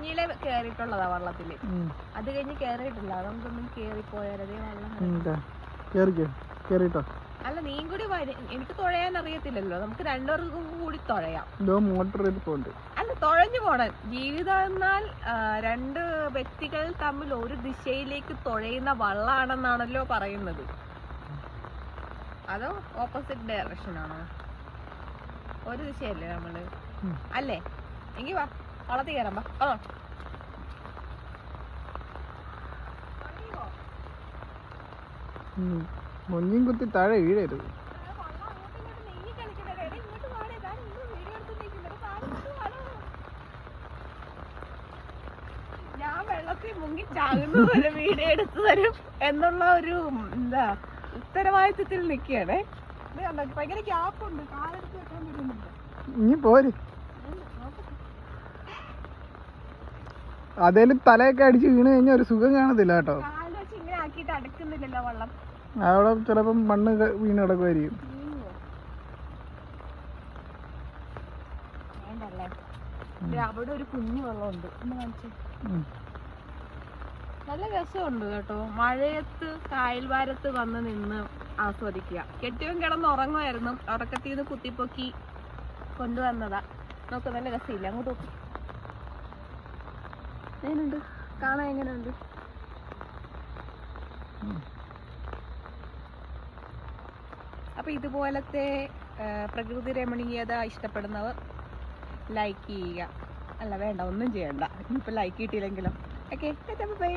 കുഞ്ഞിലെ കേറിയിട്ടുള്ളതാ വള്ളത്തില്. അത് കഴിഞ്ഞ് കേറിയിട്ടില്ല. നമുക്കൊന്നും കേറിപ്പോയാലേ വെള്ളം കേറിട്ടോ. അല്ല നീ കൂടി എനിക്ക് തുഴയാൻ അറിയത്തില്ലല്ലോ. നമുക്ക് രണ്ടുപേർക്കും കൂടി തുഴയാം. അല്ല തുഴഞ്ഞു പോണം. ജീവിതം എന്നാൽ രണ്ട് വ്യക്തികൾ തമ്മിൽ ഒരു ദിശയിലേക്ക് തുഴയുന്ന വള്ളാണെന്നാണല്ലോ പറയുന്നത്. അതോ ഓപ്പോസിറ്റ് ഡയറക്ഷൻ ആണോ? ഒരു ദിശയല്ലേ നമ്മള് അല്ലേ? എങ്കി വാ വള്ളത്തിൽ കയറാം. വാ മൊഞ്ഞിയും കുത്തി താഴെ വീഴരുത്. ഞാൻ വെള്ളത്തിൽ മുങ്ങി ചാകുന്ന വീഡിയോ എടുത്തു തരും എന്നുള്ള ഒരു എന്താ ഉത്തരവാദിത്വത്തിൽ നിൽക്കുകയാണേ. ഭയങ്കര ഗ്യാപ്പുണ്ട്. കാലെടുത്ത് വെക്കാൻ പറ്റുന്നുണ്ട്. ഇനി പോര്. അതേലും തലയൊക്കെ അടിച്ച് വീണ് കഴിഞ്ഞാൽ ഒരു സുഖം കാണത്തില്ല കേട്ടോ. കാല് വെച്ച് ഇങ്ങനെ ആക്കിയിട്ട് അടക്കുന്നില്ലല്ലോ വള്ളം. അവിടെ ചിലപ്പം മണ്ണ് വീണ് കിടക്കുമായിരിക്കും. അവിടെ ഒരു കുഞ്ഞു വെള്ളമുണ്ട്. ഒന്ന് കാണിച്ചു. നല്ല രസമുണ്ട് കേട്ടോ. മഴയത്ത് കായൽവാരത്ത് വന്ന് നിന്ന് ആസ്വദിക്കുക. കെട്ടിയവൻ കിടന്ന് ഉറങ്ങുമായിരുന്നു. ഉറക്കത്തിൽ നിന്ന് കുത്തിപ്പൊക്കി കൊണ്ടുവന്നതാ. നോക്ക് നല്ല രസമില്ല. അങ്ങോട്ട് നോക്ക്. എങ്ങനെയുണ്ട് കാണാൻ? എങ്ങനെയുണ്ട്? അപ്പൊ ഇതുപോലത്തെ പ്രകൃതി രമണീയത ഇഷ്ടപ്പെടുന്നവർ ലൈക്ക് ചെയ്യുക. അല്ല വേണ്ട, ഒന്നും ചെയ്യണ്ട. ഇനിയിപ്പോൾ ലൈക്ക് കിട്ടിയില്ലെങ്കിലോ. Okay, by.